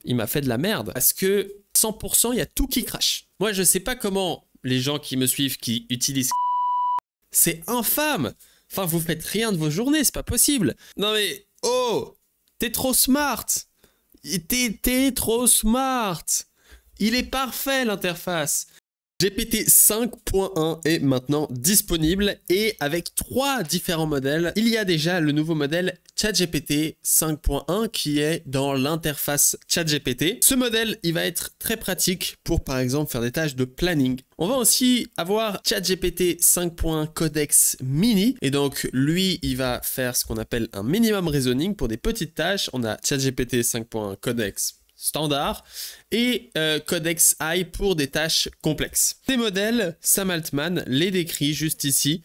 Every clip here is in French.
il m'a fait de la merde. Parce que 100%, il y a tout qui crache. Moi, je sais pas comment les gens qui me suivent, qui utilisent... C'est infâme. Enfin, vous faites rien de vos journées, c'est pas possible. Non mais, oh, t'es trop smart. T'es trop smart. Il est parfait, l'interface. GPT 5.1 est maintenant disponible et avec 3 différents modèles. Il y a déjà le nouveau modèle ChatGPT 5.1 qui est dans l'interface ChatGPT. Ce modèle, il va être très pratique pour par exemple faire des tâches de planning. On va aussi avoir ChatGPT 5.1 Codex Mini et donc lui, il va faire ce qu'on appelle un minimum reasoning pour des petites tâches. On a ChatGPT 5.1 Codex standard et Codex AI pour des tâches complexes. Ces modèles, Sam Altman les décrit juste ici,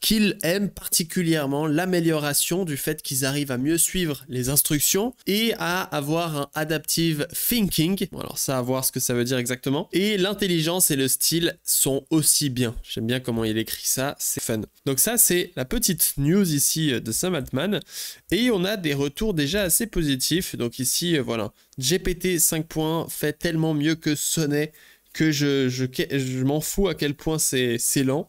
qu'il aime particulièrement l'amélioration du fait qu'ils arrivent à mieux suivre les instructions et à avoir un adaptive thinking. Bon, alors ça, à voir ce que ça veut dire exactement. Et l'intelligence et le style sont aussi bien. J'aime bien comment il écrit ça, c'est fun. Donc ça, c'est la petite news ici de Sam Altman. Et on a des retours déjà assez positifs. Donc ici, voilà, GPT 5.1 fait tellement mieux que Sonnet que je m'en fous à quel point c'est lent.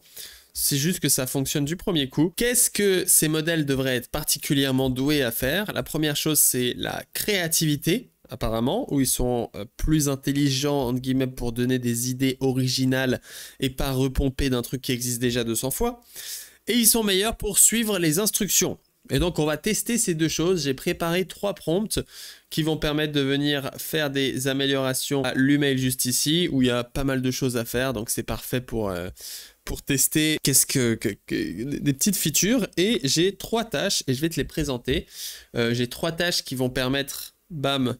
C'est juste que ça fonctionne du premier coup. Qu'est-ce que ces modèles devraient être particulièrement doués à faire? La première chose, c'est la créativité, apparemment, où ils sont plus intelligents, entre guillemets, pour donner des idées originales et pas repomper d'un truc qui existe déjà 200 fois. Et ils sont meilleurs pour suivre les instructions. Et donc, on va tester ces deux choses. J'ai préparé 3 prompts qui vont permettre de venir faire des améliorations à l'email juste ici, où il y a pas mal de choses à faire. Donc, c'est parfait pour tester des petites features. Et j'ai 3 tâches et je vais te les présenter. J'ai 3 tâches qui vont permettre, bam,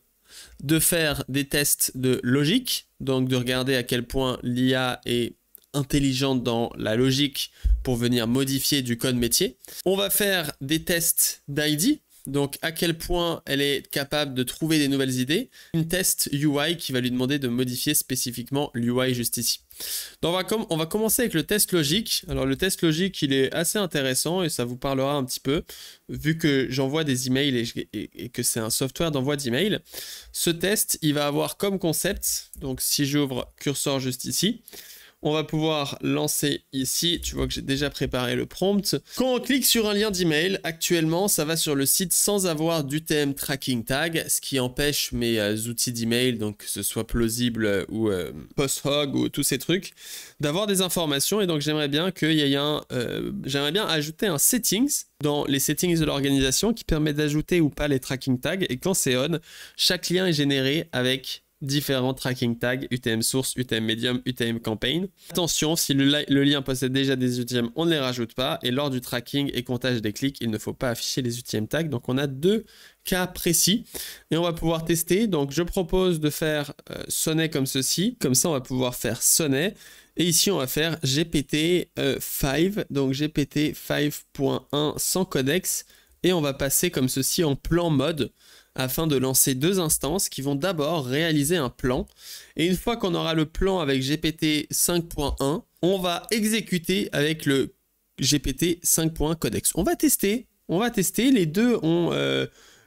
de faire des tests de logique. Donc, de regarder à quel point l'IA est intelligente dans la logique pour venir modifier du code métier. On va faire des tests d'ID, donc à quel point elle est capable de trouver des nouvelles idées. Une test UI qui va lui demander de modifier spécifiquement l'UI juste ici. Donc on va commencer avec le test logique. Alors le test logique, il est assez intéressant et ça vous parlera un petit peu, vu que j'envoie des emails et que c'est un software d'envoi d'emails. Ce test, il va avoir comme concept, donc si j'ouvre curseur juste ici, on va pouvoir lancer ici, tu vois que j'ai déjà préparé le prompt. Quand on clique sur un lien d'email, actuellement, ça va sur le site sans avoir d'UTM tracking tag, ce qui empêche mes outils d'email, donc que ce soit Plausible ou PostHog ou tous ces trucs, d'avoir des informations. Et donc, j'aimerais bien qu'il y ait j'aimerais bien ajouter un settings dans les settings de l'organisation qui permet d'ajouter ou pas les tracking tags. Et quand c'est on, chaque lien est généré avec différents tracking tags, UTM source, UTM medium, UTM campaign. Attention, si le lien possède déjà des UTM, on ne les rajoute pas. Et lors du tracking et comptage des clics, il ne faut pas afficher les UTM tags. Donc on a 2 cas précis et on va pouvoir tester. Donc je propose de faire Sonnet comme ceci. Comme ça, on va pouvoir faire Sonnet. Et ici, on va faire GPT 5, donc GPT 5.1 sans codex. Et on va passer comme ceci en plan mode, afin de lancer 2 instances qui vont d'abord réaliser un plan. Et une fois qu'on aura le plan avec GPT 5.1, on va exécuter avec le GPT 5.1 codex. On va tester. Les deux ont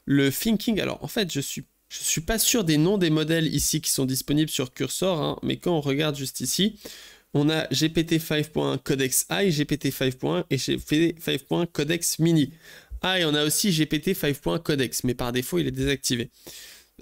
le thinking. Alors en fait, je suis pas sûr des noms des modèles ici qui sont disponibles sur Cursor, hein, mais quand on regarde juste ici, on a GPT 5.1 Codex AI, GPT 5.1 et GPT 5.1 Codex Mini. Ah, et on a aussi GPT 5.1 Codex, mais par défaut, il est désactivé.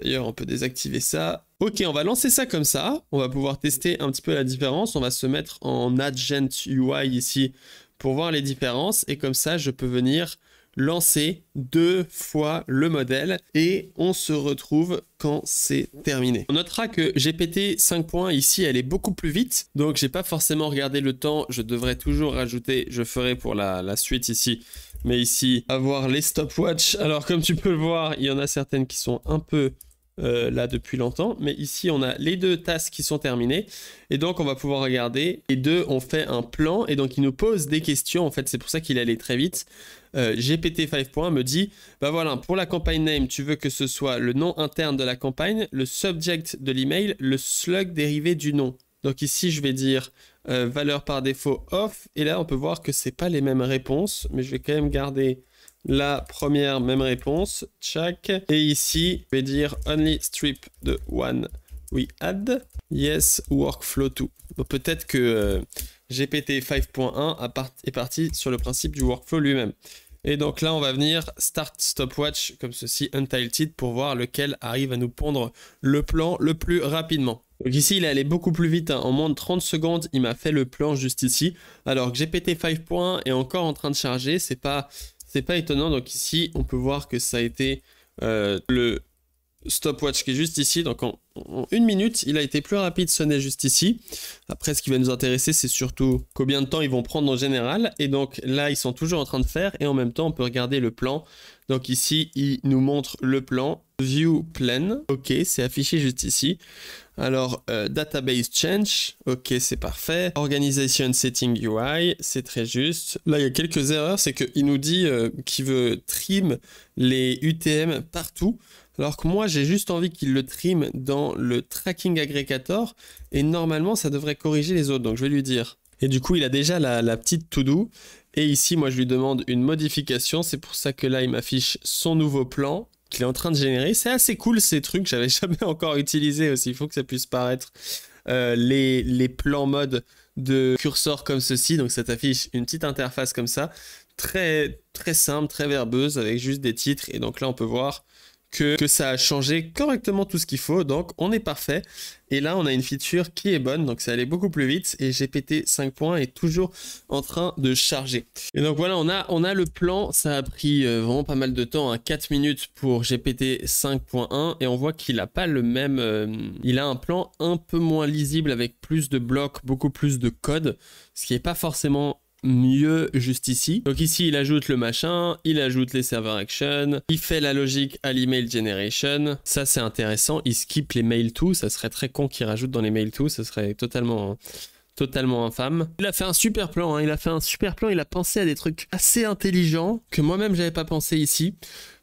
D'ailleurs, on peut désactiver ça. Ok, on va lancer ça comme ça. On va pouvoir tester un petit peu la différence. On va se mettre en Agent UI ici pour voir les différences. Et comme ça, je peux venir lancer 2 fois le modèle et on se retrouve quand c'est terminé. On notera que GPT 5.1 ici, elle est beaucoup plus vite. Donc, j'ai pas forcément regardé le temps. Je devrais toujours rajouter, je ferai pour la suite ici. Mais ici, avoir les stopwatch. Alors, comme tu peux le voir, il y en a certaines qui sont un peu là depuis longtemps. Mais ici, on a les 2 tasks qui sont terminées. Et donc, on va pouvoir regarder. Les 2 ont fait un plan. Et donc, ils nous posent des questions. En fait, c'est pour ça qu'il allait très vite. GPT 5.1 me dit, bah voilà, pour la campagne name, tu veux que ce soit le nom interne de la campagne, le subject de l'email, le slug dérivé du nom. Donc ici, je vais dire valeur par défaut off. Et là, on peut voir que c'est pas les mêmes réponses. Mais je vais quand même garder La première, même réponse, check. Et ici, je vais dire only strip the one we add. Yes, workflow 2. Donc peut-être que GPT 5.1 est parti sur le principe du workflow lui-même. Et donc là, on va venir start stopwatch comme ceci, untitled, pour voir lequel arrive à nous pondre le plan le plus rapidement. Donc ici, il est allé beaucoup plus vite, hein. En moins de 30 secondes, il m'a fait le plan juste ici. Alors que GPT 5.1 est encore en train de charger, c'est pas étonnant. Donc ici, on peut voir que ça a été le stopwatch qui est juste ici. Donc en 1 minute, il a été plus rapide, sonner juste ici. Après, ce qui va nous intéresser, c'est surtout combien de temps ils vont prendre en général. Et donc là, ils sont toujours en train de faire. Et en même temps, on peut regarder le plan. Donc ici, il nous montre le plan. View plan. OK, c'est affiché juste ici. Alors, database change. OK, c'est parfait. Organization setting UI. C'est très juste. Là, il y a quelques erreurs. C'est qu'il nous dit qu'il veut trim les UTM partout. Alors que moi, j'ai juste envie qu'il le trim dans le tracking aggregator. Et normalement, ça devrait corriger les autres. Donc, je vais lui dire. Et du coup, il a déjà la petite to-do. Et ici, moi, je lui demande une modification. C'est pour ça que là, il m'affiche son nouveau plan qu'il est en train de générer. C'est assez cool, ces trucs. J'avais jamais encore utilisé aussi. Il faut que ça puisse paraître les plans mode de curseur comme ceci. Donc, ça t'affiche une petite interface comme ça. Très, très simple, très verbeuse, avec juste des titres. Et donc là, on peut voir que ça a changé correctement tout ce qu'il faut, donc on est parfait. Et là, on a une feature qui est bonne, donc ça allait beaucoup plus vite, et GPT 5.1 est toujours en train de charger. Et donc voilà, on a le plan, ça a pris vraiment pas mal de temps, hein, 4 minutes pour GPT 5.1, et on voit qu'il n'a pas le même... il a un plan un peu moins lisible, avec plus de blocs, beaucoup plus de code, ce qui n'est pas forcément mieux juste ici. Donc ici, il ajoute le machin, il ajoute les server actions, il fait la logique à l'email generation. Ça, c'est intéressant. Il skip les mail to. Ça serait très con qu'il rajoute dans les mail to. Ça serait totalement infâme. Il a fait un super plan, hein. Il a fait un super plan. Il a pensé à des trucs assez intelligents que moi-même, j'avais pas pensé ici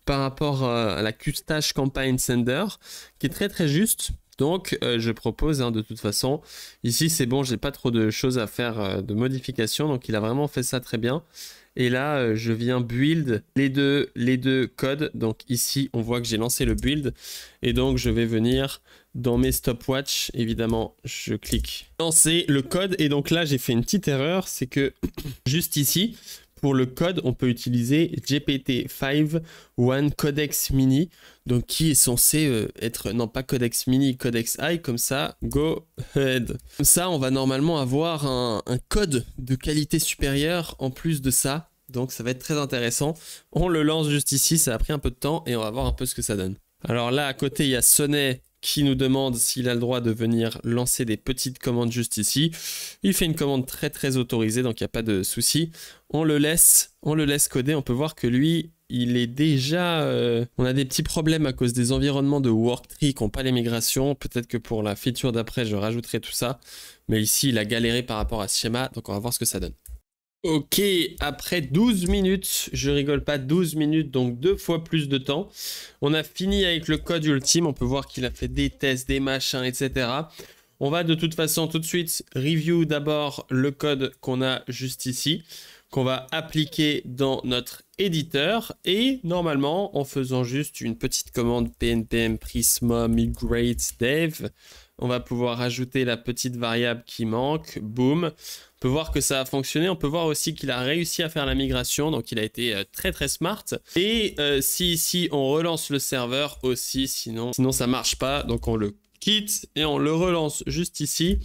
par rapport à la Custache Campaign Sender, qui est très très juste. Donc, je propose, hein, de toute façon, ici c'est bon, j'ai pas trop de choses à faire de modifications, donc il a vraiment fait ça très bien. Et là, je viens build les deux codes. Donc ici, on voit que j'ai lancé le build. Et donc, je vais venir dans mes stopwatch. Évidemment, je clique lancer le code. Et donc là, j'ai fait une petite erreur. C'est que juste ici, pour le code, on peut utiliser GPT-5 One Codex Mini, donc qui est censé être, non pas Codex Mini, Codex I, comme ça, go ahead. Comme ça, on va normalement avoir un code de qualité supérieure en plus de ça, donc ça va être très intéressant. On le lance juste ici, ça a pris un peu de temps et on va voir un peu ce que ça donne. Alors là, à côté, il y a Sonnet qui nous demande s'il a le droit de venir lancer des petites commandes juste ici. Il fait une commande très très autorisée, donc il n'y a pas de souci. On le laisse coder. On peut voir que lui, il est déjà... on a des petits problèmes à cause des environnements de Worktree qui n'ont pas les migrations. Peut-être que pour la feature d'après, je rajouterai tout ça. Mais ici, il a galéré par rapport à ce schéma, donc on va voir ce que ça donne. Ok, après 12 minutes, je rigole pas, 12 minutes, donc 2 fois plus de temps. On a fini avec le code ultime, on peut voir qu'il a fait des tests, des machins, etc. On va de toute façon tout de suite review d'abord le code qu'on a juste ici, qu'on va appliquer dans notre éditeur. Et normalement, en faisant juste une petite commande pnpm prisma migrate dev, on va pouvoir ajouter la petite variable qui manque, boum. On peut voir que ça a fonctionné. On peut voir aussi qu'il a réussi à faire la migration. Donc, il a été très, très smart. Et si ici, on relance le serveur aussi, sinon ça ne marche pas. Donc, on le quitte et on le relance juste ici.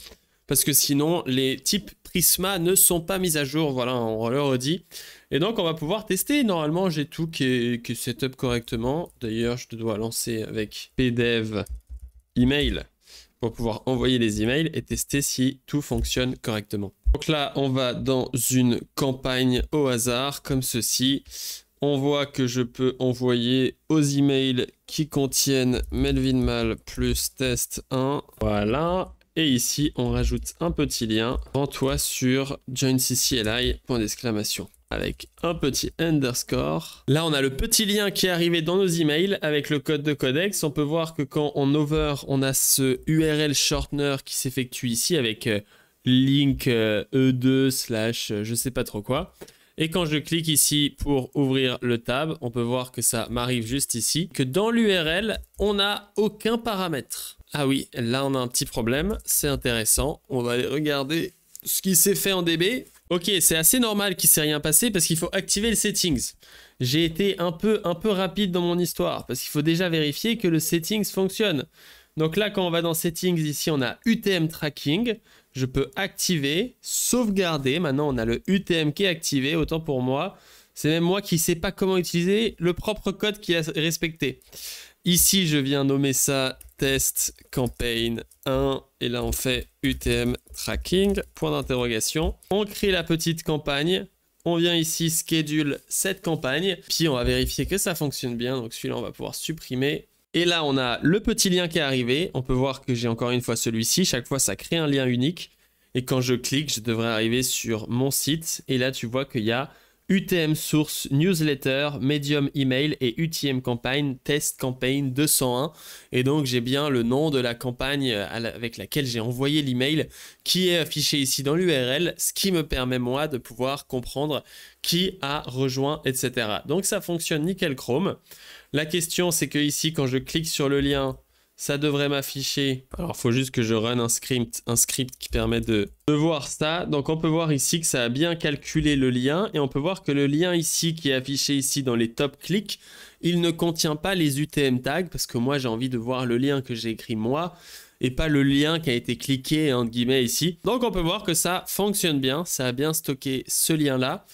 Parce que sinon, les types Prisma ne sont pas mis à jour. Voilà, on le redit. Et donc, on va pouvoir tester. Normalement, j'ai tout qui est setup correctement. D'ailleurs, je dois lancer avec pdev email pour pouvoir envoyer les emails et tester si tout fonctionne correctement. Donc là, on va dans une campagne au hasard, comme ceci. On voit que je peux envoyer aux emails qui contiennent Melvin Mal plus test 1. Voilà. Et ici, on rajoute un petit lien. Rends-toi sur joinccli, point d'exclamation. Avec un petit underscore. Là, on a le petit lien qui est arrivé dans nos emails avec le code de codex. On peut voir que quand on over, on a ce URL shortener qui s'effectue ici avec link e2/ je sais pas trop quoi. Et quand je clique ici pour ouvrir le tab, on peut voir que ça m'arrive juste ici, que dans l'URL, on n'a aucun paramètre. Ah oui, là on a un petit problème, c'est intéressant. On va aller regarder ce qui s'est fait en DB. Ok, c'est assez normal qu'il ne s'est rien passé parce qu'il faut activer le settings. J'ai été un peu rapide dans mon histoire parce qu'il faut déjà vérifier que le settings fonctionne. Donc là, quand on va dans settings, ici on a UTM tracking. Je peux activer, sauvegarder. Maintenant, on a le UTM qui est activé. Autant pour moi, c'est même moi qui ne sais pas comment utiliser le propre code qui est respecté. Ici, je viens nommer ça test campaign 1. Et là, on fait UTM tracking, point d'interrogation. On crée la petite campagne. On vient ici schedule cette campagne. Puis, on va vérifier que ça fonctionne bien. Donc, celui-là, on va pouvoir supprimer. Et là, on a le petit lien qui est arrivé. On peut voir que j'ai encore une fois celui-ci. Chaque fois, ça crée un lien unique. Et quand je clique, je devrais arriver sur mon site. Et là, tu vois qu'il y a UTM source newsletter, medium email et UTM campagne test campaign 201. Et donc, j'ai bien le nom de la campagne avec laquelle j'ai envoyé l'email qui est affiché ici dans l'URL, ce qui me permet, moi, de pouvoir comprendre qui a rejoint, etc. Donc, ça fonctionne nickel chrome. La question, c'est que ici, quand je clique sur le lien, ça devrait m'afficher. Alors, il faut juste que je run un script qui permet de voir ça. Donc, on peut voir ici que ça a bien calculé le lien. Et on peut voir que le lien ici, qui est affiché ici dans les top clics, il ne contient pas les UTM tags. Parce que moi, j'ai envie de voir le lien que j'ai écrit moi et pas le lien qui a été cliqué, entre guillemets, ici. Donc, on peut voir que ça fonctionne bien. Ça a bien stocké ce lien-là.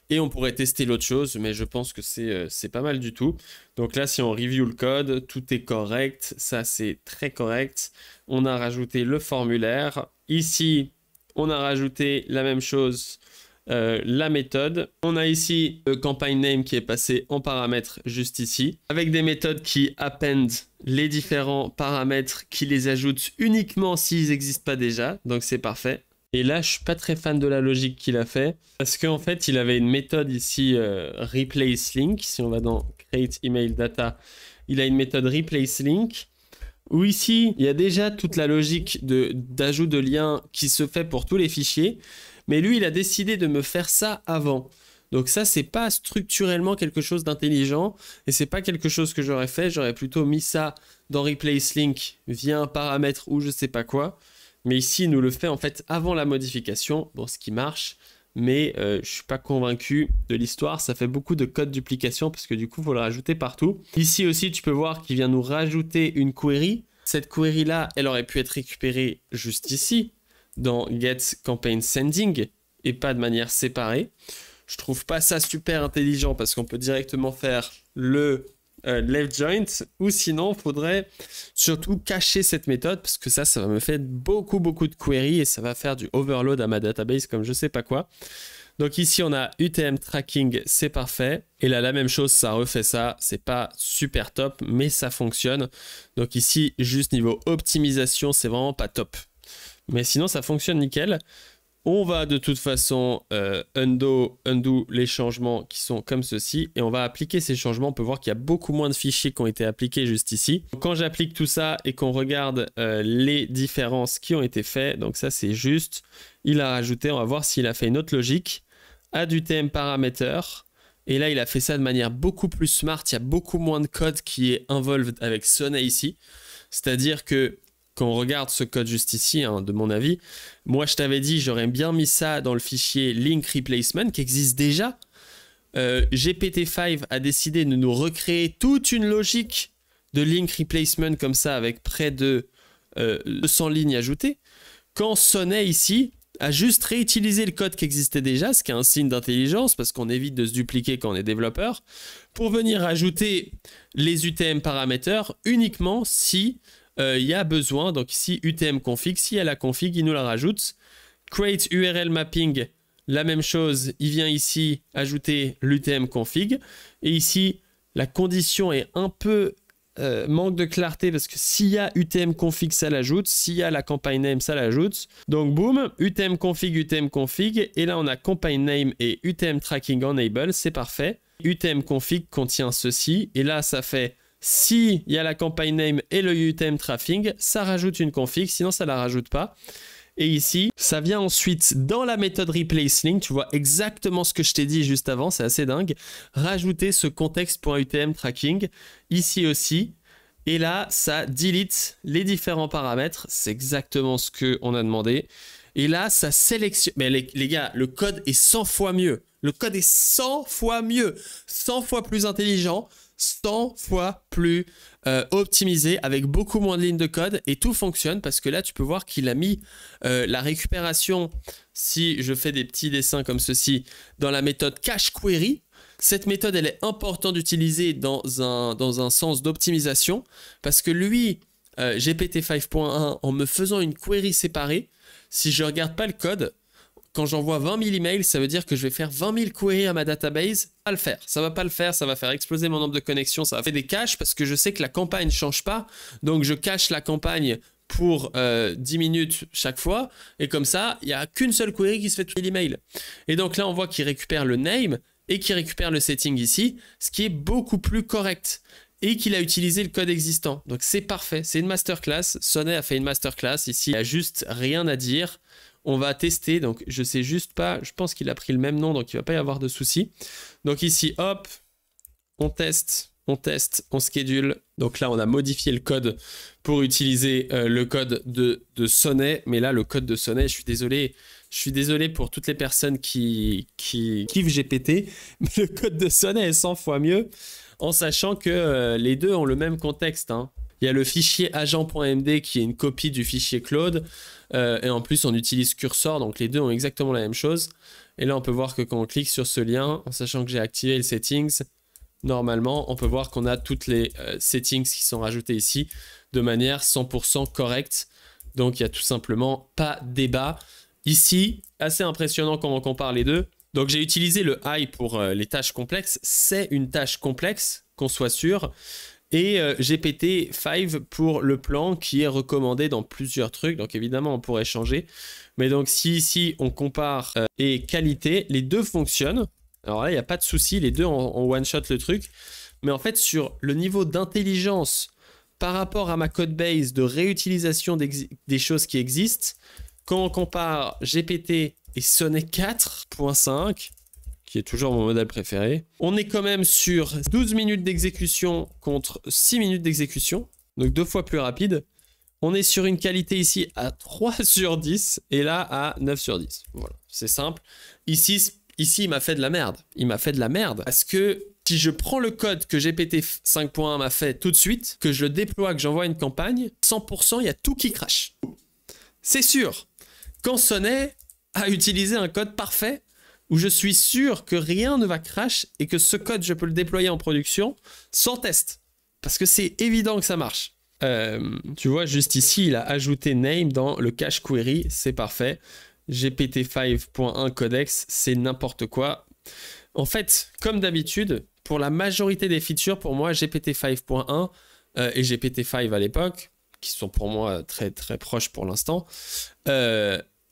Et on pourrait tester l'autre chose, mais je pense que c'est pas mal du tout. Donc là, si on review le code, tout est correct. Ça, c'est très correct. On a rajouté le formulaire. Ici, on a rajouté la même chose, la méthode. On a ici le campaign name qui est passé en paramètre juste ici, avec des méthodes qui appendent les différents paramètres, qui les ajoutent uniquement s'ils n'existent pas déjà. Donc c'est parfait. Et là, je suis pas très fan de la logique qu'il a fait. Parce qu'en fait, il avait une méthode ici, replace link. Si on va dans create email data, il a une méthode replace link. Où ici, il y a déjà toute la logique d'ajout de liens qui se fait pour tous les fichiers. Mais lui, il a décidé de me faire ça avant. Donc ça, c'est pas structurellement quelque chose d'intelligent. Et c'est pas quelque chose que j'aurais fait. J'aurais plutôt mis ça dans replace link via un paramètre ou je sais pas quoi. Mais ici, il nous le fait en fait avant la modification, bon, ce qui marche, mais je ne suis pas convaincu de l'histoire. Ça fait beaucoup de code duplication parce que du coup, il faut le rajouter partout. Ici aussi, tu peux voir qu'il vient nous rajouter une query. Cette query-là, elle aurait pu être récupérée juste ici, dans Get Campaign Sending, et pas de manière séparée. Je trouve pas ça super intelligent parce qu'on peut directement faire le left joint, ou sinon il faudrait surtout cacher cette méthode parce que ça va me faire beaucoup de queries et ça va faire du overload à ma database comme je sais pas quoi. Donc ici on a UTM tracking, c'est parfait, et là la même chose, ça refait ça, c'est pas super top mais ça fonctionne. Donc ici juste niveau optimisation, c'est vraiment pas top, mais sinon ça fonctionne nickel. On va de toute façon undo les changements qui sont comme ceci et on va appliquer ces changements. On peut voir qu'il y a beaucoup moins de fichiers qui ont été appliqués juste ici. Donc, quand j'applique tout ça et qu'on regarde les différences qui ont été faites, donc ça c'est juste, il a rajouté, on va voir s'il a fait une autre logique, add UTM parameter. Et là il a fait ça de manière beaucoup plus smart, il y a beaucoup moins de code qui est involved avec Sonnet ici. C'est-à-dire que quand on regarde ce code juste ici, hein, de mon avis, moi je t'avais dit j'aurais bien mis ça dans le fichier link replacement qui existe déjà. GPT-5 a décidé de nous recréer toute une logique de link replacement comme ça avec près de 200 lignes ajoutées. Quand Sonnet ici a juste réutilisé le code qui existait déjà, ce qui est un signe d'intelligence parce qu'on évite de se dupliquer quand on est développeur, pour venir ajouter les UTM parameters uniquement si il y a besoin. Donc ici UTM config, si elle a config, il nous la rajoute. Create URL mapping, la même chose, il vient ici ajouter l'UTM config. Et ici, la condition est un peu manque de clarté parce que s'il y a UTM config, ça l'ajoute. S'il y a la campaign name, ça l'ajoute. Donc boum, UTM config. Et là, on a campaign name et UTM tracking enable, c'est parfait. UTM config contient ceci. Et là, ça fait... Si il y a la campaign name et le UTM tracking, ça rajoute une config, sinon ça ne la rajoute pas. Et ici, ça vient ensuite dans la méthode replace link. Tu vois exactement ce que je t'ai dit juste avant. C'est assez dingue. Rajouter ce context.utm tracking. Ici aussi. Et là, ça delete les différents paramètres. C'est exactement ce qu'on a demandé. Et là, ça sélectionne. Mais les gars, le code est 100 fois mieux. Le code est 100 fois mieux. 100 fois plus intelligent. 100 fois plus optimisé, avec beaucoup moins de lignes de code, et tout fonctionne parce que là tu peux voir qu'il a mis la récupération, si je fais des petits dessins comme ceci, dans la méthode cache query. Cette méthode, elle est importante d'utiliser dans un sens d'optimisation parce que lui, GPT 5.1, en me faisant une query séparée, si je ne regarde pas le code, quand j'envoie 20 000 emails, ça veut dire que je vais faire 20 000 queries à ma database. Pas le faire. Ça va pas le faire. Ça va faire exploser mon nombre de connexions. Ça va faire des caches parce que je sais que la campagne ne change pas. Donc, je cache la campagne pour 10 minutes chaque fois. Et comme ça, il n'y a qu'une seule query qui se fait tout l'email. Et donc là, on voit qu'il récupère le name et qu'il récupère le setting ici, ce qui est beaucoup plus correct. Et qu'il a utilisé le code existant. Donc, c'est parfait. C'est une masterclass. Sonnet a fait une masterclass. Ici, il n'y a juste rien à dire. On va tester, donc je sais juste pas, je pense qu'il a pris le même nom, donc il ne va pas y avoir de souci. Donc ici, hop, on teste, on schedule. Donc là, on a modifié le code pour utiliser le code de Sonnet. Mais là, le code de Sonnet, je suis désolé pour toutes les personnes qui kiffent GPT, mais le code de Sonnet est 100 fois mieux, en sachant que les deux ont le même contexte, hein. Il y a le fichier agent.md qui est une copie du fichier Claude. Et en plus, on utilise Cursor. Donc, les deux ont exactement la même chose. Et là, on peut voir que quand on clique sur ce lien, en sachant que j'ai activé le settings, normalement, on peut voir qu'on a toutes les settings qui sont rajoutées ici de manière 100% correcte. Donc, il n'y a tout simplement pas de débat. Ici, assez impressionnant quand on compare les deux. Donc, j'ai utilisé le I pour les tâches complexes. C'est une tâche complexe, qu'on soit sûr. Et GPT-5 pour le plan qui est recommandé dans plusieurs trucs. Donc évidemment, on pourrait changer. Mais donc si ici, on compare et qualité, les deux fonctionnent. Alors là, il n'y a pas de souci. Les deux, on one-shot le truc. Mais en fait, sur le niveau d'intelligence par rapport à ma code base de réutilisation des choses qui existent, quand on compare GPT et Sonnet 4.5... qui est toujours mon modèle préféré. On est quand même sur 12 minutes d'exécution contre 6 minutes d'exécution, donc 2 fois plus rapide. On est sur une qualité ici à 3 sur 10 et là à 9 sur 10. Voilà, c'est simple. Ici, il m'a fait de la merde. Il m'a fait de la merde parce que si je prends le code que GPT 5.1 m'a fait tout de suite, que je le déploie, que j'envoie une campagne, 100%, il y a tout qui crache. C'est sûr. Quand Sonnet a utilisé un code parfait, où je suis sûr que rien ne va crash et que ce code, je peux le déployer en production sans test. Parce que c'est évident que ça marche. Tu vois, juste ici, il a ajouté name dans le cache query. C'est parfait. GPT 5.1 codex, c'est n'importe quoi. En fait, comme d'habitude, pour la majorité des features, pour moi, GPT 5.1 et GPT 5 à l'époque, qui sont pour moi très très proches pour l'instant,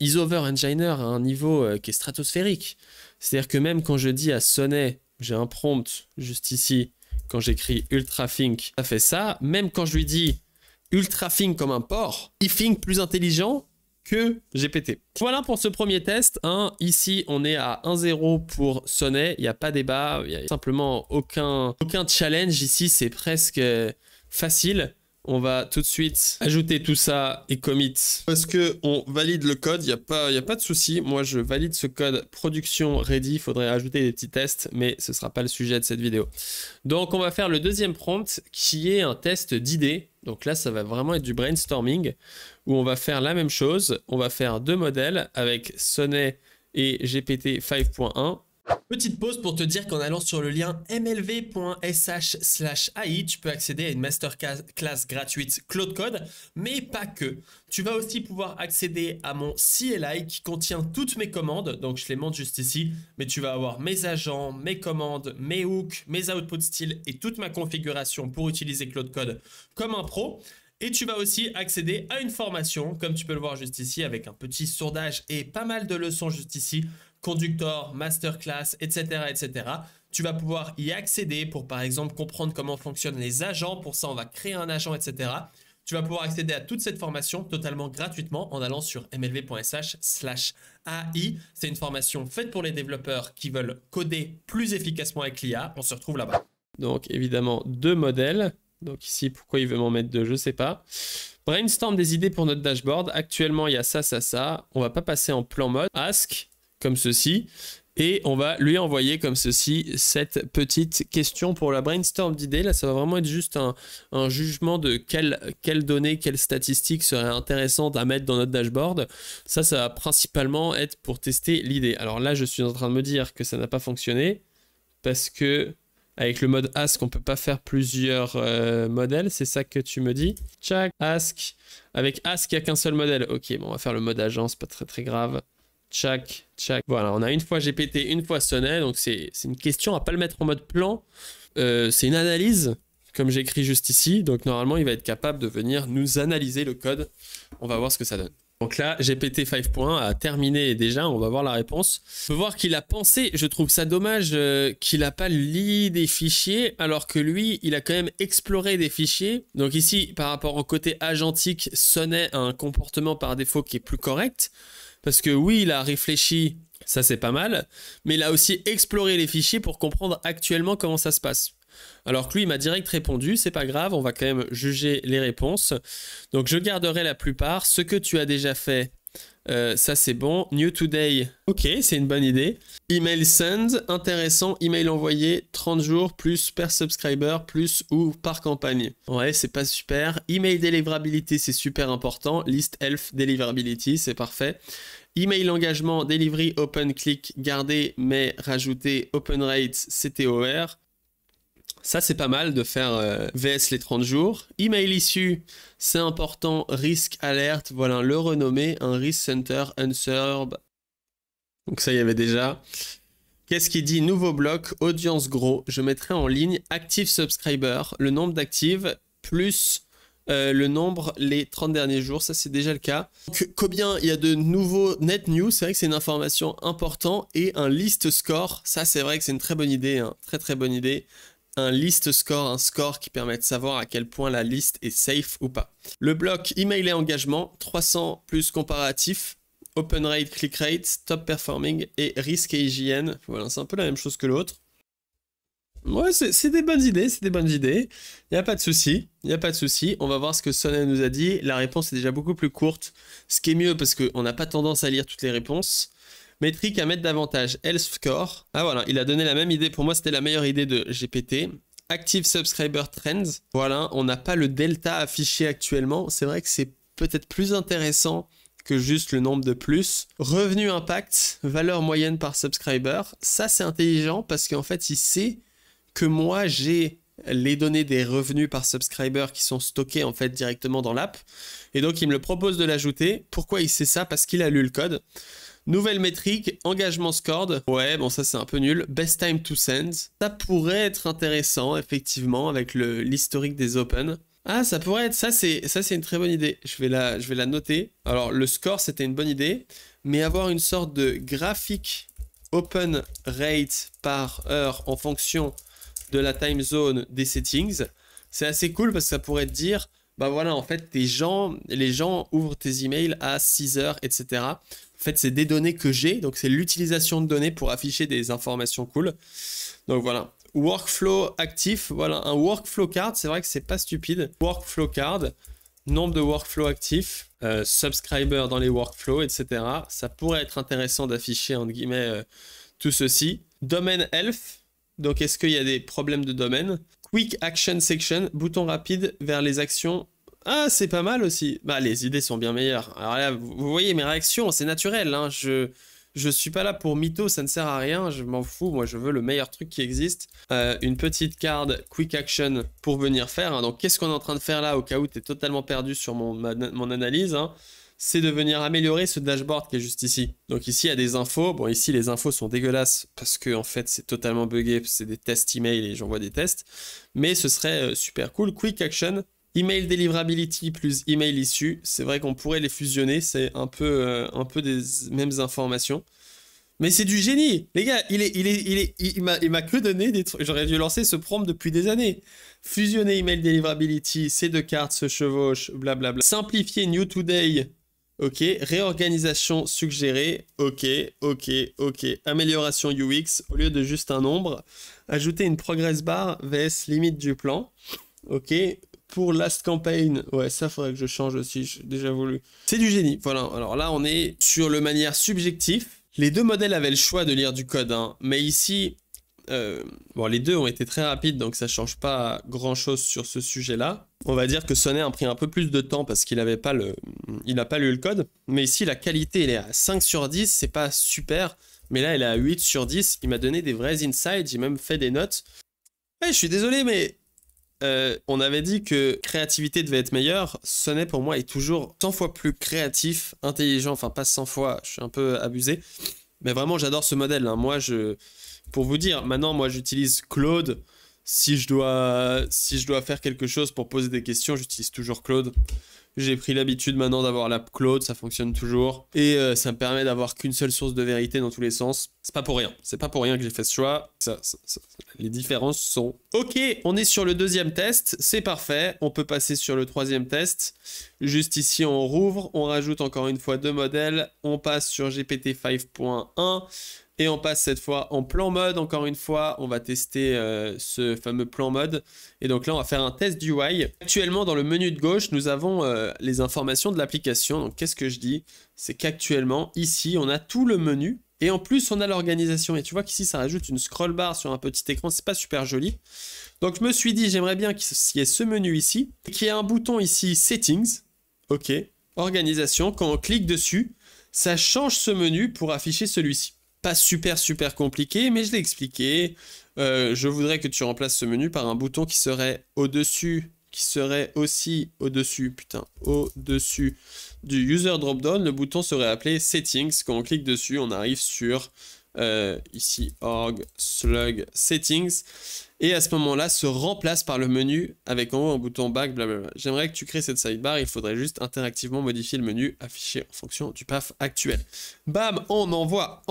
ils over-engineer à un niveau qui est stratosphérique. C'est-à-dire que même quand je dis à Sonnet, j'ai un prompt juste ici, quand j'écris ultra-think, ça fait ça. Même quand je lui dis ultra-think comme un porc, il think plus intelligent que GPT. Voilà pour ce premier test. Ici, on est à 1-0 pour Sonnet. Il n'y a pas débat, il n'y a simplement aucun challenge. Ici, c'est presque facile. On va tout de suite ajouter tout ça et commit parce qu'on valide le code, il n'y a pas de souci. Moi, je valide ce code production ready. Il faudrait ajouter des petits tests, mais ce ne sera pas le sujet de cette vidéo. Donc, on va faire le deuxième prompt qui est un test d'idées. Donc là, ça va vraiment être du brainstorming où on va faire la même chose. On va faire 2 modèles avec Sonnet et GPT 5.1. Petite pause pour te dire qu'en allant sur le lien mlv.sh/ai, tu peux accéder à une masterclass gratuite Claude Code, mais pas que. Tu vas aussi pouvoir accéder à mon CLI qui contient toutes mes commandes, donc je les montre juste ici, mais tu vas avoir mes agents, mes commandes, mes hooks, mes output styles et toute ma configuration pour utiliser Claude Code comme un pro. Et tu vas aussi accéder à une formation, comme tu peux le voir juste ici, avec un petit sourdage et pas mal de leçons juste ici, conductor, masterclass, etc., etc. Tu vas pouvoir y accéder pour, par exemple, comprendre comment fonctionnent les agents. Pour ça, on va créer un agent, etc. Tu vas pouvoir accéder à toute cette formation totalement gratuitement en allant sur mlv.sh/AI. C'est une formation faite pour les développeurs qui veulent coder plus efficacement avec l'IA. On se retrouve là-bas. Donc évidemment, 2 modèles. Donc ici, pourquoi il veut m'en mettre 2, je ne sais pas. Brainstorm des idées pour notre dashboard. Actuellement, il y a ça, ça, ça. On ne va pas passer en plan mode. Ask, comme ceci. Et on va lui envoyer comme ceci cette petite question pour la brainstorm d'idées. Là, ça va vraiment être juste un jugement de quelles données, quelles statistiques seraient intéressantes à mettre dans notre dashboard. Ça va principalement être pour tester l'idée. Alors là, je suis en train de me dire que ça n'a pas fonctionné parce que avec le mode ask, on ne peut pas faire plusieurs modèles. C'est ça que tu me dis. Check, ask. Avec ask, il n'y a qu'un seul modèle. Ok, bon, on va faire le mode agence, pas très très grave. Check, check. Voilà, on a une fois GPT, une fois Sonnet. Donc, c'est une question à ne pas le mettre en mode plan. C'est une analyse, comme j'écris juste ici. Donc, normalement, il va être capable de venir nous analyser le code. On va voir ce que ça donne. Donc là, GPT 5.1 a terminé déjà. On va voir la réponse. On peut voir qu'il a pensé. Je trouve ça dommage qu'il n'a pas lu des fichiers, alors que lui, il a quand même exploré des fichiers. Donc ici, par rapport au côté agentique, Sonnet a un comportement par défaut qui est plus correct. Parce que oui, il a réfléchi, ça c'est pas mal, mais il a aussi exploré les fichiers pour comprendre actuellement comment ça se passe. Alors que lui, il m'a direct répondu, c'est pas grave, on va quand même juger les réponses. Donc je garderai la plupart. Ce que tu as déjà fait, ça c'est bon. New today, ok, c'est une bonne idée. Email send, intéressant. Email envoyé, 30 jours, plus per subscriber, plus ou par campagne. Ouais, c'est pas super. Email deliverability, c'est super important. List elf deliverability, c'est parfait. Email engagement, delivery, open, click, garder, mais rajouter, open rate, CTOR. Ça, c'est pas mal de faire VS les 30 jours. Email issu, c'est important. Risk alert, voilà, le renommer. Un risk center, unserved. Donc ça, il y avait déjà. Qu'est-ce qui dit nouveau bloc, audience gros. Je mettrai en ligne active subscriber, le nombre d'actifs, plus le nombre les 30 derniers jours. Ça, c'est déjà le cas. Donc, combien il y a de nouveaux net news, c'est vrai que c'est une information importante. Et un list score, ça, c'est vrai que c'est une très bonne idée. Hein. Très, très bonne idée. Un list score, un score qui permet de savoir à quel point la liste est safe ou pas. Le bloc email et engagement, 300 plus comparatif, open rate, click rate, top performing et risque et hygiène. Voilà, c'est un peu la même chose que l'autre. Ouais, c'est des bonnes idées, c'est des bonnes idées. Il n'y a pas de souci, il n'y a pas de souci. On va voir ce que Sonnet nous a dit. La réponse est déjà beaucoup plus courte, ce qui est mieux parce qu'on n'a pas tendance à lire toutes les réponses. Métrique à mettre davantage. Health score. Ah voilà, il a donné la même idée. Pour moi, c'était la meilleure idée de GPT. Active subscriber trends. Voilà, on n'a pas le delta affiché actuellement. C'est vrai que c'est peut-être plus intéressant que juste le nombre de plus. Revenu impact, valeur moyenne par subscriber. Ça, c'est intelligent parce qu'en fait, il sait que moi, j'ai les données des revenus par subscriber qui sont stockées en fait directement dans l'app. Et donc, il me le propose de l'ajouter. Pourquoi il sait ça? Parce qu'il a lu le code. Nouvelle métrique, engagement scored. Ouais, bon ça c'est un peu nul. Best time to send. Ça pourrait être intéressant, effectivement, avec l'historique des open. Ah, ça pourrait être, ça c'est une très bonne idée. Je vais la noter. Alors le score c'était une bonne idée, mais avoir une sorte de graphique open rate par heure en fonction de la time zone des settings, c'est assez cool parce que ça pourrait te dire, bah voilà, en fait, les gens ouvrent tes emails à 6 heures, etc. En fait, c'est des données que j'ai, donc c'est l'utilisation de données pour afficher des informations cool. Donc voilà. Workflow actif, voilà, un workflow card, c'est vrai que c'est pas stupide. Workflow card, nombre de workflows actifs, subscribers dans les workflows, etc. Ça pourrait être intéressant d'afficher, entre guillemets, tout ceci. Domain health, donc est-ce qu'il y a des problèmes de domaine? Quick action section, bouton rapide vers les actions. Ah, c'est pas mal aussi. Bah, les idées sont bien meilleures. Alors là, vous voyez mes réactions, c'est naturel, hein. Je suis pas là pour mytho, ça ne sert à rien, je m'en fous, moi je veux le meilleur truc qui existe. Une petite carte Quick Action pour venir faire. Hein. Donc qu'est-ce qu'on est en train de faire là au cas où tu es totalement perdu sur mon analyse, hein. C'est de venir améliorer ce dashboard qui est juste ici. Donc ici il y a des infos. Bon ici les infos sont dégueulasses parce que en fait c'est totalement buggé, c'est des tests email et j'envoie des tests. Mais ce serait super cool. Quick Action. Email deliverability plus email issu, c'est vrai qu'on pourrait les fusionner, c'est un peu des mêmes informations. Mais c'est du génie. Les gars, il m'a que donné des trucs. J'aurais dû lancer ce prompt depuis des années. Fusionner email deliverability, ces deux cartes se chevauchent, blablabla. Simplifier new today. Ok. Réorganisation suggérée. Ok. Amélioration UX au lieu de juste un nombre. Ajouter une progress bar vs limite du plan. Ok. Pour last campaign, ouais, ça faudrait que je change aussi, j'ai déjà voulu. C'est du génie, voilà. Alors là, on est sur le manière subjectif. Les deux modèles avaient le choix de lire du code, hein. Mais ici, bon, les deux ont été très rapides, donc ça change pas grand-chose sur ce sujet-là. On va dire que Sonnet a pris un peu plus de temps parce qu'il n'a pas lu le code. Mais ici, la qualité, elle est à 5 sur 10, c'est pas super. Mais là, elle est à 8 sur 10. Il m'a donné des vrais insights, j'ai même fait des notes. Ouais, je suis désolé, mais... on avait dit que créativité devait être meilleure. Sonnet pour moi est toujours 100 fois plus créatif, intelligent, enfin pas 100 fois, je suis un peu abusé. Mais vraiment j'adore ce modèle, hein. Moi pour vous dire, maintenant moi j'utilise Claude. Si je dois faire quelque chose pour poser des questions, j'utilise toujours Claude. J'ai pris l'habitude maintenant d'avoir l'app Claude, ça fonctionne toujours. Et ça me permet d'avoir qu'une seule source de vérité dans tous les sens. C'est pas pour rien. C'est pas pour rien que j'ai fait ce choix. Les différences sont... Ok, on est sur le deuxième test. C'est parfait. On peut passer sur le troisième test. Juste ici, on rouvre. On rajoute encore une fois deux modèles. On passe sur GPT 5.1. Et on passe cette fois en plan mode, encore une fois, on va tester ce fameux plan mode. Et donc là, on va faire un test d'UI. Actuellement, dans le menu de gauche, nous avons les informations de l'application. Donc qu'est-ce que je dis? C'est qu'actuellement, ici, on a tout le menu. Et en plus, on a l'organisation. Et tu vois qu'ici, ça rajoute une scroll bar sur un petit écran. C'est pas super joli. Donc je me suis dit, j'aimerais bien qu'il y ait ce menu ici. Et qu'il y ait un bouton ici, Settings. Ok. Organisation. Quand on clique dessus, ça change ce menu pour afficher celui-ci. Pas super compliqué, mais je l'ai expliqué. Je voudrais que tu remplaces ce menu par un bouton qui serait au-dessus, qui serait aussi au-dessus du user dropdown. Le bouton serait appelé Settings. Quand on clique dessus, on arrive sur ici org slug settings. Et à ce moment-là, se remplace par le menu avec en haut un bouton back, blablabla. J'aimerais que tu crées cette sidebar, il faudrait juste interactivement modifier le menu affiché en fonction du path actuel. Bam, on envoie,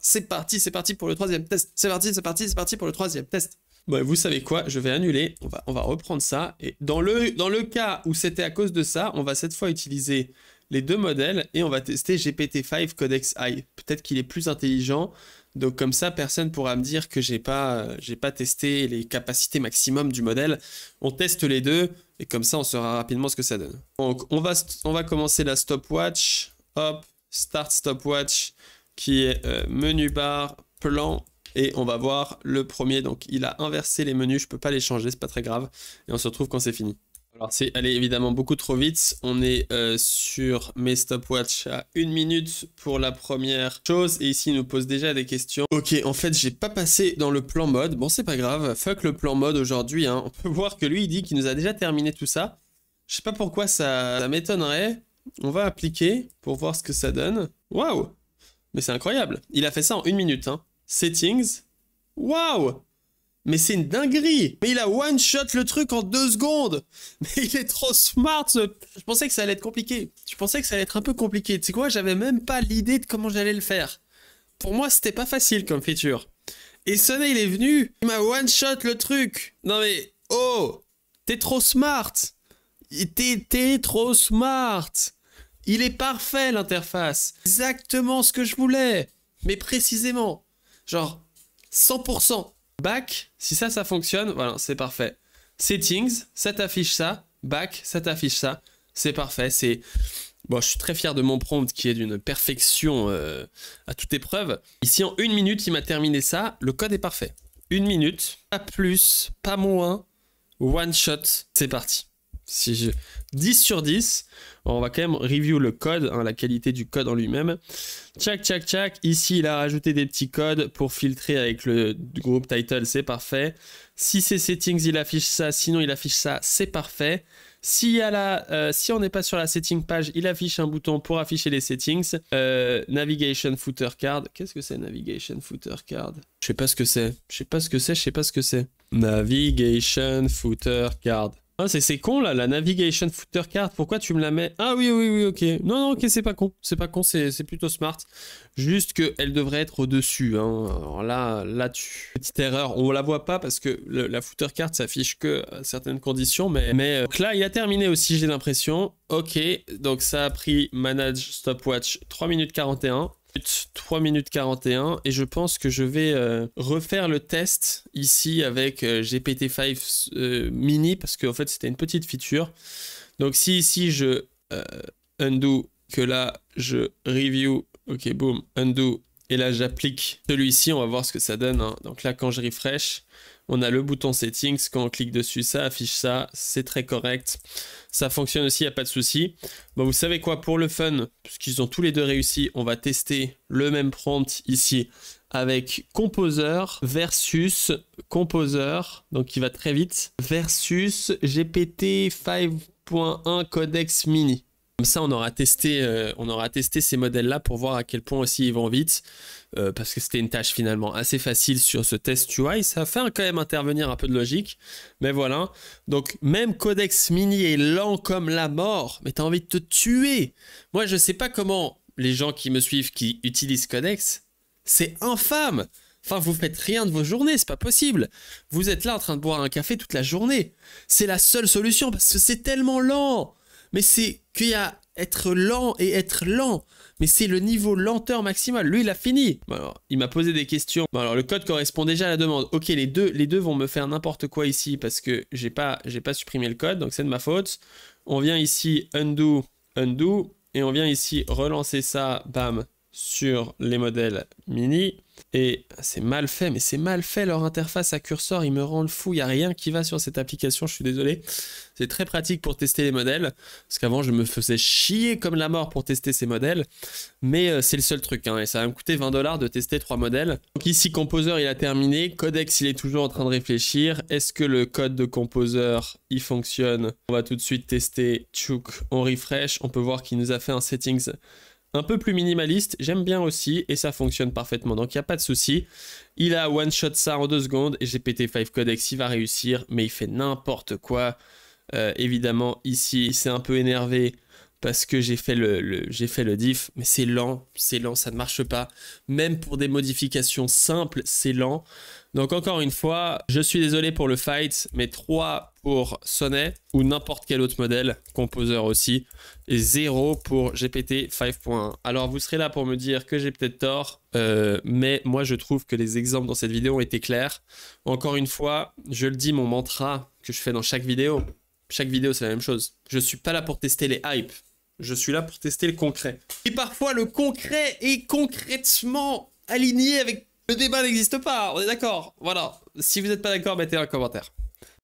c'est parti pour le troisième test. C'est parti pour le troisième test. Bon, vous savez quoi, je vais annuler, on va reprendre ça. Et dans le cas où c'était à cause de ça, on va cette fois utiliser les deux modèles et on va tester GPT-5 Codex AI. Peut-être qu'il est plus intelligent. Donc comme ça, personne pourra me dire que j'ai pas testé les capacités maximum du modèle. On teste les deux et comme ça, on saura rapidement ce que ça donne. Donc on va commencer la stopwatch. Hop, start stopwatch qui est menu bar, plan. Et on va voir le premier. Donc il a inversé les menus, je peux pas les changer, c'est pas très grave. Et on se retrouve quand c'est fini. Alors c'est allé évidemment beaucoup trop vite, on est sur mes stopwatch à 1 minute pour la première chose et ici il nous pose déjà des questions. Ok, en fait j'ai pas passé dans le plan mode, bon c'est pas grave, fuck le plan mode aujourd'hui, hein. On peut voir que lui il dit qu'il nous a déjà terminé tout ça. Je sais pas pourquoi ça m'étonnerait, on va appliquer pour voir ce que ça donne. Waouh, mais c'est incroyable, il a fait ça en 1 minute, hein. Settings, waouh. Mais c'est une dinguerie. Mais il a one-shot le truc en 2 secondes. Mais il est trop smart. Je pensais que ça allait être compliqué. Je pensais que ça allait être un peu compliqué. Tu sais quoi, j'avais même pas l'idée de comment j'allais le faire. Pour moi, c'était pas facile comme feature. Et Sonnet, il est venu. Il m'a one-shot le truc. Non mais, oh, t'es trop smart. T'es trop smart. Il est parfait, l'interface. Exactement ce que je voulais. Mais précisément. Genre, 100%. Back, si ça fonctionne, voilà, c'est parfait. Settings, ça t'affiche ça. Back, ça t'affiche ça. C'est parfait, c'est... Bon, je suis très fier de mon prompt qui est d'une perfection à toute épreuve. Ici, en 1 minute, il m'a terminé ça. Le code est parfait. 1 minute, pas plus, pas moins. One shot, c'est parti. 10 sur 10, on va quand même review le code, hein, la qualité du code en lui-même. Tchac. Ici, il a rajouté des petits codes pour filtrer avec le groupe title, c'est parfait. Si c'est settings, il affiche ça. Sinon, il affiche ça, c'est parfait. Si on n'est pas sur la setting page, il affiche un bouton pour afficher les settings. Navigation footer card. Qu'est-ce que c'est navigation footer card? Je sais pas ce que c'est. Navigation footer card. Ah, c'est con là, la navigation footer card, pourquoi tu me la mets? Ah oui, oui, oui, ok. Non, non, ok, c'est pas con. C'est pas con, c'est plutôt smart. Juste qu'elle devrait être au-dessus. Hein. Alors là-dessus. Petite erreur, on la voit pas parce que la footer card s'affiche que à certaines conditions. Mais donc là, il a terminé aussi, j'ai l'impression. Ok, donc ça a pris Manage Stopwatch 3 minutes 41. 3 minutes 41 et je pense que je vais refaire le test ici avec GPT-5 mini parce qu'en fait c'était une petite feature. Donc si ici je undo, que là je review, ok boom, undo, et là j'applique celui-ci, on va voir ce que ça donne. Hein. Donc là quand je refresh, on a le bouton settings, quand on clique dessus ça affiche ça, c'est très correct. Ça fonctionne aussi, il n'y a pas de souci. Bon, vous savez quoi, pour le fun, puisqu'ils ont tous les deux réussi, on va tester le même prompt ici avec Composer versus Composer, donc qui va très vite, versus GPT 5.1 Codex Mini. Comme ça, on aura testé ces modèles-là pour voir à quel point aussi ils vont vite, parce que c'était une tâche finalement assez facile sur ce test UI. Ça fait quand même intervenir un peu de logique, mais voilà. Donc même Codex Mini est lent comme la mort, mais t'as envie de te tuer. Moi, je sais pas comment les gens qui me suivent, qui utilisent Codex, c'est infâme. Enfin, vous faites rien de vos journées, c'est pas possible. Vous êtes là en train de boire un café toute la journée. C'est la seule solution parce que c'est tellement lent. Mais c'est qu'il y a être lent et être lent. Mais c'est le niveau lenteur maximale. Lui, il a fini. Bon, alors, il m'a posé des questions. Bon, alors, le code correspond déjà à la demande. Ok, les deux vont me faire n'importe quoi ici parce que j'ai pas supprimé le code, donc c'est de ma faute. On vient ici undo, undo, et on vient ici relancer ça, bam, sur les modèles mini. Et c'est mal fait, mais c'est mal fait leur interface à curseur, ils me rendent fou, il n'y a rien qui va sur cette application, je suis désolé. C'est très pratique pour tester les modèles, parce qu'avant je me faisais chier comme la mort pour tester ces modèles, mais c'est le seul truc, hein, et ça va me coûter 20 $ de tester 3 modèles. Donc ici Composer il a terminé, Codex il est toujours en train de réfléchir, est-ce que le code de Composer il fonctionne? On va tout de suite tester, tchouk, on refresh, on peut voir qu'il nous a fait un settings un peu plus minimaliste, j'aime bien aussi, et ça fonctionne parfaitement, donc il n'y a pas de souci. Il a one-shot ça en 2 secondes, et GPT-5 Codex, il va réussir, mais il fait n'importe quoi. Évidemment, ici, il s'est un peu énervé, parce que j'ai fait le diff, mais c'est lent, ça ne marche pas. Même pour des modifications simples, c'est lent. Donc encore une fois, je suis désolé pour le fight, mais 3 pour Sonnet ou n'importe quel autre modèle, Composer aussi, et 0 pour GPT 5.1. Alors vous serez là pour me dire que j'ai peut-être tort, mais moi je trouve que les exemples dans cette vidéo ont été clairs. Encore une fois, je le dis, mon mantra que je fais dans chaque vidéo c'est la même chose. Je suis pas là pour tester les hypes. Je suis là pour tester le concret. Et parfois, le concret est concrètement aligné avec... Le débat n'existe pas, on est d'accord. Voilà. Si vous n'êtes pas d'accord, mettez un commentaire.